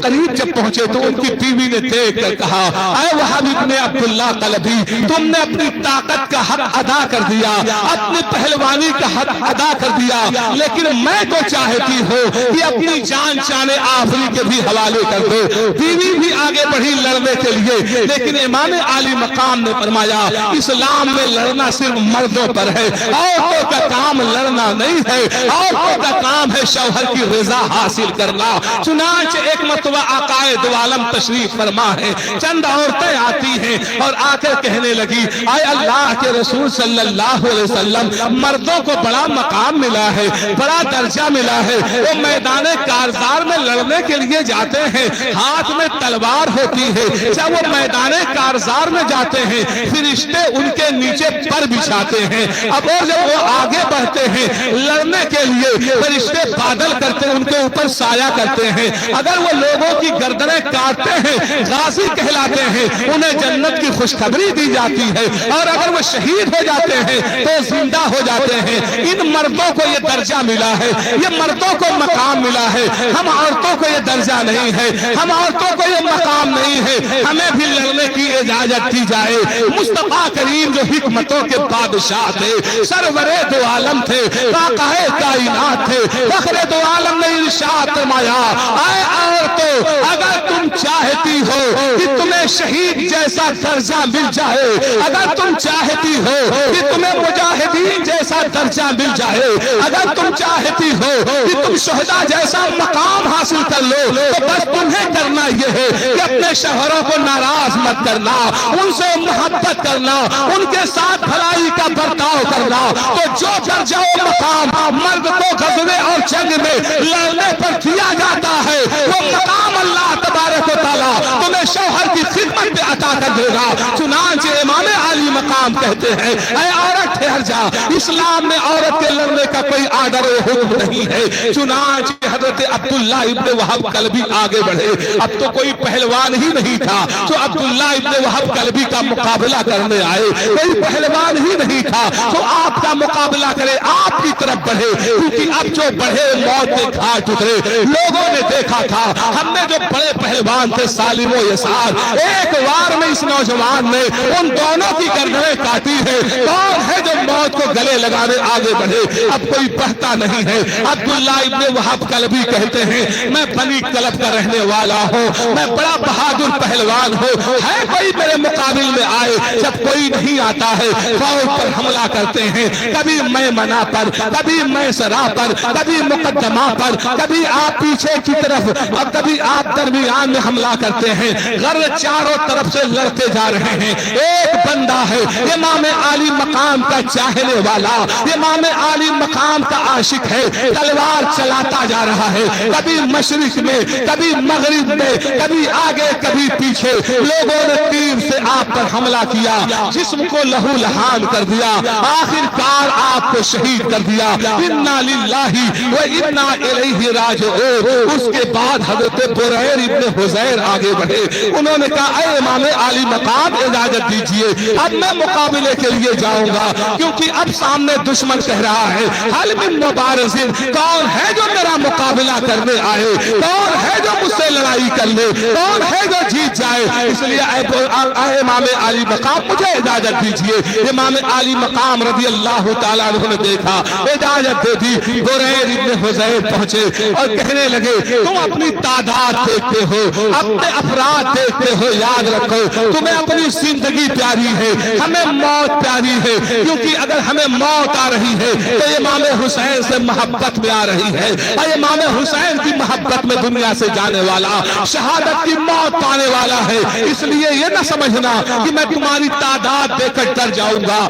قریب جب پہنچے تو ان کی بیوی نے دیکھ کر کہا اے وہاب ابن عبداللہ قلبی، تم نے اپنی طاقت کا حق ادا کر دیا، اپنی پہلوانی کا حق ادا کر دیا، لیکن میں تو چاہتی ہوں کہ اپنی جان چانے آفری کے بھی حوالے کر دو۔ بیوی بھی آگے بڑھی لڑنے کے لیے، لیکن امام عالی مقام نے فرمایا اسلام میں لڑنا صرف مردوں پر ہے، عورتوں کا کام لڑنا نہیں ہے، عورتوں کا کام ہے شوہر کی رضا حاصل کرنا۔ چنانچہ ایک مرتبہ آقائے دو عالم تشریف فرما ہے، چند عورتیں آتی ہیں اور آ کر کہنے لگی اے اللہ کے رسول صلی اللہ علیہ وسلم، مردوں کو بڑا مقام ملا ہے، بڑا درجہ ملا ہے، وہ میدان کارزار میں لڑنے کے لیے جاتے ہیں، ہاتھ میں تلوار ہوتی ہے، جب وہ میدان کارزار میں جاتے ہیں فرشتے ان کے نیچے پر بچھاتے ہیں، اب اور جب وہ آگے بڑھتے ہیں لڑنے کے لیے فرشتے بادل کرتے ہیں، ان کے اوپر سایہ کرتے ہیں، اگر وہ لوگوں کی گردنیں کاٹتے ہیں غازی کہلاتے ہیں، انہیں جنت کی خوشخبری دی جاتی ہے، اور اگر وہ شہید ہو جاتے ہیں تو زندہ ہو جاتے ہیں۔ ان مردوں کو یہ درجہ ملا ہے، یہ مردوں کو مقام ملا ہے، ہم عورتوں کو یہ درجہ نہیں ہے، ہم عورتوں کو یہ مقام نہیں ہے، ہمیں بھی لڑنے کی اجازت دی جائے۔ مصطفیٰ کریم جو حکمتوں کے بادشاہ تھے، سرور دو عالم تھے، آقائے کائنات تھے، فخر دو عالم نے ارشاد فرمایا اے عورتوں، اگر تم چاہتی ہو کہ تمہیں شہید جیسا درجہ مل جائے، اگر تم چاہتی ہو کہ تمہیں مجاہدین جیسا درجہ مل جائے، اگر تم چاہتی ہو کہ تم شہداء جیسا مقام حاصل کر لو، تو بس تمہیں کرنا یہ ہے کہ اپنے شوہروں کو ناراض مت کرنا، ان سے محبت کرنا، ان کے ساتھ بھلائی کا برتاؤ کرنا۔ تو جو درجہ و مقام مرد کو غزوے اور جنگ میں لڑنے پر دیا جاتا ہے، وہ مقام اللہ تبارک و تعالیٰ تمہیں شوہر کی خدمت میں عطا کر دے گا۔ چنانچہ امام عالی مقام کہتے ہیں اے عورت ٹھہر جا، اسلام میں عورت کے لڑنے کا کوئی آرڈر و حکم نہیں ہے۔ چنانچہ حضرت عبداللہ ابن وہب کلبی آگے بڑھے، اب تو کوئی پہلوان ہی نہیں تھا جو عبداللہ ابن وہب کلبی کا مقابلہ کرنے آئے، کوئی پہلوان ہی نہیں تھا تو آپ کا مقابلہ کرے، آپ کی طرف بڑھے، کیونکہ اب جو بڑھے موت کے گھاٹ اترے۔ لوگوں نے دیکھا تھا ہم نے جو بڑے پہلوان تھے سالم و یسار، ایک وار میں اس نوجوان نے ان دونوں کی گردنیں کاٹی ہے، کون ہے جو موت کو گلے لگانے آگے بڑھے؟ اب کوئی بہتا نہیں ہے۔ عبداللہ ابن وہب کلبی کہتے ہیں میں بنی کلب کا رہنے والا ہوں، میں بڑا بہادر پہلوان ہوں، ہے کوئی میرے مقابل میں آئے، جب کوئی نہیں آتا ہے فوج پر حملہ کرتے ہیں، کبھی میں منا پر، کبھی میں سرا پر، کبھی مقدمہ پر، کبھی آپ پیچھے کی طرف اور کبھی آپ درمیان میں حملہ کرتے ہیں، غر چاروں طرف سے لڑتے جا رہے ہیں۔ ایک بندہ ہے امام عالی مقام کا چاہنے والا، امام عالی مقام کا عاشق ہے، تلوار چلاتا جا رہا ہے، کبھی مشرق میں، کبھی مغرب میں، کبھی آگے کبھی پیچھے، لوگوں نے تیر سے آپ پر حملہ کیا، جسم کو لہو لہان کر دیا، آخر کار آپ کو شہید کر دیا۔ انا للہ و انا الیہ راجعون۔ اس کے بعد حضرت بریر ابن حزیر آگے بڑھے، انہوں نے کہا اے امام عالی مقام اجازت دیجئے، اب میں مقابلے کے لیے جاؤں گا، کیونکہ اب سامنے دشمن کہہ رہا ہے حل من مبارز، کون ہے جو میرا مقابلہ کرنے آئے، کون ہے جو مجھ سے لڑائی کر لے، کون ہے جو جیت جائے؟ اس لیے اے امام عالی مقام مجھے اجازت دیجئے۔ امام عالی مقام رضی اللہ تعالیٰ عنہ نے دیکھا، اجازت دے دی، بریر ابن حزیر پہنچے اور کہنے لگے تم اپنی تعداد دیکھتے ہو، اپنے افراد دیکھتے ہو، یاد رکھو تمہیں اپنی زندگی پیاری پیاری ہے, ہمیں موت پیاری ہے, کیونکہ اگر ہمیں موت آ رہی ہے تو امام حسین سے محبت میں آ رہی ہے, اور امام حسین کی محبت میں دنیا سے جانے والا شہادت کی موت پانے والا ہے. اس لیے یہ نہ سمجھنا کہ میں تمہاری تعداد دیکھ کر ڈر جاؤں گا,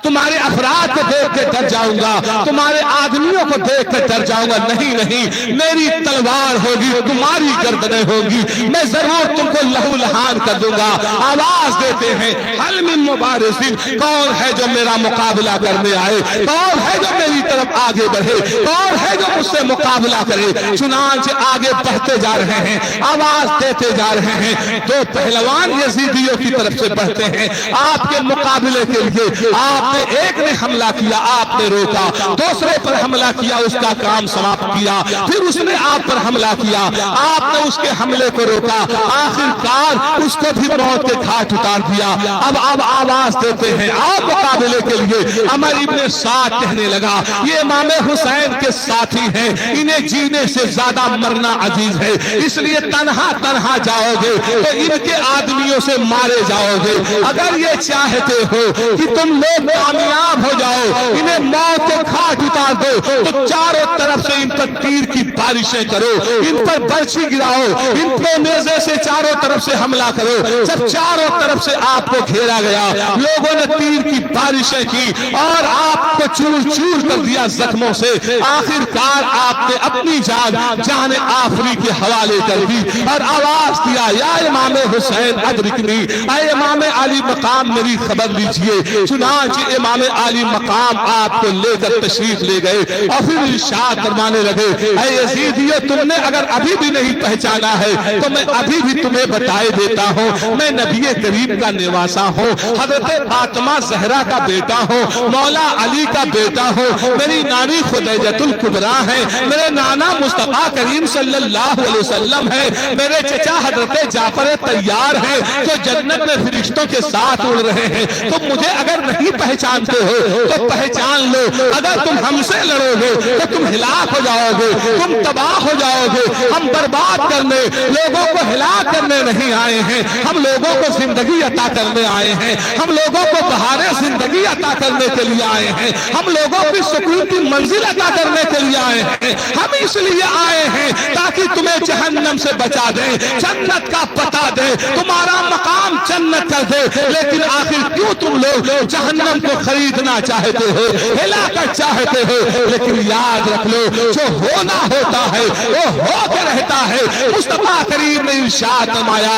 تمہارے افراد کو دیکھ کے ڈر جاؤں گا, تمہارے آدمیوں کو دیکھ کر ڈر جاؤں گا. نہیں نہیں, میری تلوار ہوگی, تمہاری گردنیں ہوگی, میں ضرور تم کو لہو لہان کر دوں گا. آواز دیتے ہیں حل من مبارز, کون ہے جو میرا مقابلہ کرنے آئے, کون ہے جو میری طرف آگے بڑھے, کون ہے جو مجھ سے مقابلہ کرے. چنانچہ آگے بڑھتے جا رہے ہیں, آواز دیتے جا رہے ہیں. دو پہلوان یزیدیوں کی طرف سے بڑھتے ہیں آپ کے مقابلے کے لیے. آپ نے ایک نے حملہ کیا, آپ نے روکا, دوسرے پر حملہ کیا, اس کا کام سماپت کیا, پھر اس نے آپ پر حملہ کیا, آپ نے اس کے حملے کو روکا, آخرکار اس کو بھی موت کے گھاٹ اتار دیا. اب آواز دیتے ہیں آپ مقابلے کے لیے. عمر ابن سعد کہنے لگا یہ امام حسین کے ساتھی ہیں, انہیں جینے سے زیادہ مرنا عزیز ہے, اس لیے تنہا تنہا جاؤ گے تو ان کے آدمیوں سے مارے جاؤ گے. اگر یہ چاہتے ہو کہ تم لوگ کامیاب ہو جاؤ, انہیں موت کے گھاٹ اتار دو, تو چاروں طرف سے ان پر تیر کی بارشیں کرو, ان پر برچھی گراؤ, ان کو نیزے سے چاروں طرف سے حملہ کرو. جب چاروں طرف سے آپ کو گھیرا گیا, لوگوں نے تیر کی بارشیں کی اور آپ کو چور چور کر دیا زخموں سے. آخرکار آپ نے اپنی جان آفری کے حوالے کر دی اور آواز دیا یا امام حسین ادرکنی, اے امام علی مقام میری خبر لیجئے. چنانچہ امام علی مقام آپ کو لے کر تشریف لے گئے اور پھر ارشاد فرمانے لگے اے یزیدیو, تم نے اگر ابھی بھی نہیں پہچانا ہے تو میں ابھی بھی تمہیں بتائے دیتا ہوں, میں نبی کریم کا نواسا ہوں, حضرت فاطمہ زہرا کا بیٹا ہوں, مولا علی کا بیٹا ہوں, میری نانی خدیجۃ الکبریٰ ہے, میرے نانا مصطفیٰ کریم صلی اللہ علیہ وسلم ہے, میرے چچا حضرت جعفر طیار ہیں جو جنت میں فرشتوں کے ساتھ اڑ رہے ہیں. تو مجھے اگر نہیں پہچانتے ہو تو پہچان لو, اگر تم ہم سے لڑو گے تو تم ہلاک ہو جاؤ گے, تم تباہ ہو جاؤ گے. ہم برباد کرنے, لوگوں کو ہلاک کرنے نہیں آئے ہیں, ہم لوگوں کو زندگی عطا کرنے آئے ہیں, ہم لوگوں کو بہار زندگی عطا کرنے کے لیے آئے ہیں, ہم لوگوں کی سکون کی منزل عطا کرنے کے لیے آئے ہیں. ہم اس لیے آئے ہیں تاکہ تمہیں جہنم سے بچا دیں, جنت کا پتہ دے, تمہارا مقام جنت کر دے. لیکن آخر کیوں تم لوگ جہنم کو خریدنا چاہتے ہو, ہلاکت چاہتے ہو؟ لیکن یاد رکھ لو جو ہونا ہوتا ہے وہ ہو کے رہتا ہے. مصطفیٰ کریم نے ارشاد فرمایا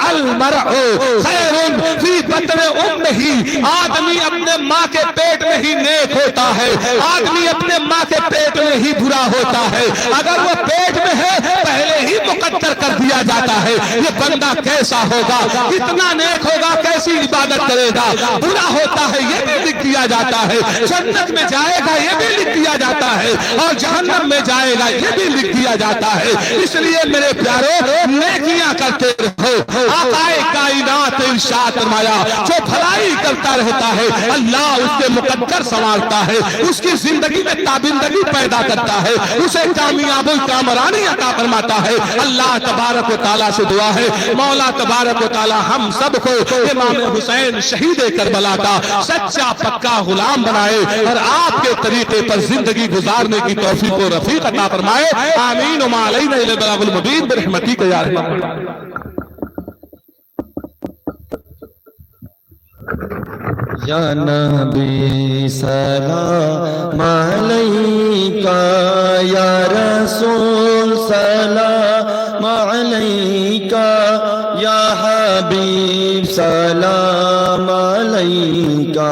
المرء خیر فی بطن امہ, آدمی اپنے ماں کے پیٹ میں ہی نیک ہوتا ہے, آدمی اپنے ماں کے پیٹ میں ہی برا ہوتا ہے. اگر وہ پیٹ میں ہے پہلے ہی مقدر کر دیا جاتا ہے یہ بندہ کیسا ہوگا, کتنا نیک ہوگا, کیسی عبادت کرے گا. برا ہوتا ہے یہ بھی لکھ دیا جاتا ہے, جنت میں جائے گا یہ بھی لکھ دیا جاتا ہے, اور جہنم میں جائے گا یہ بھی لکھ دیا جاتا ہے. اس لیے میرے پیارو نیکیاں کرتے رہو. آقا کائنات ارشاد فرمایا جو بھلائی کرتا رہتا ہے اللہ اس کے مقدر سنوارتا ہے, اس کی زندگی میں تابندگی پیدا کرتا ہے, اسے کامیاب کامرانی عطا فرماتا ہے. اللہ تبارک و تعالیٰ سے دعا ہے مولا تبارک و تعالیٰ ہم سب کو امام حسین شہید کربلا کا سچا پکا غلام بنائے اور آپ کے طریقے پر زندگی گزارنے کی توفیق و رفیق عطا فرمائے. آمین وما علینا الا البلاغ المبین برحمتک یا ارحم الراحمین. یا نبی سلام علیکہ, یا رسول سلام علیکہ, یا حبیب سلام علیکہ.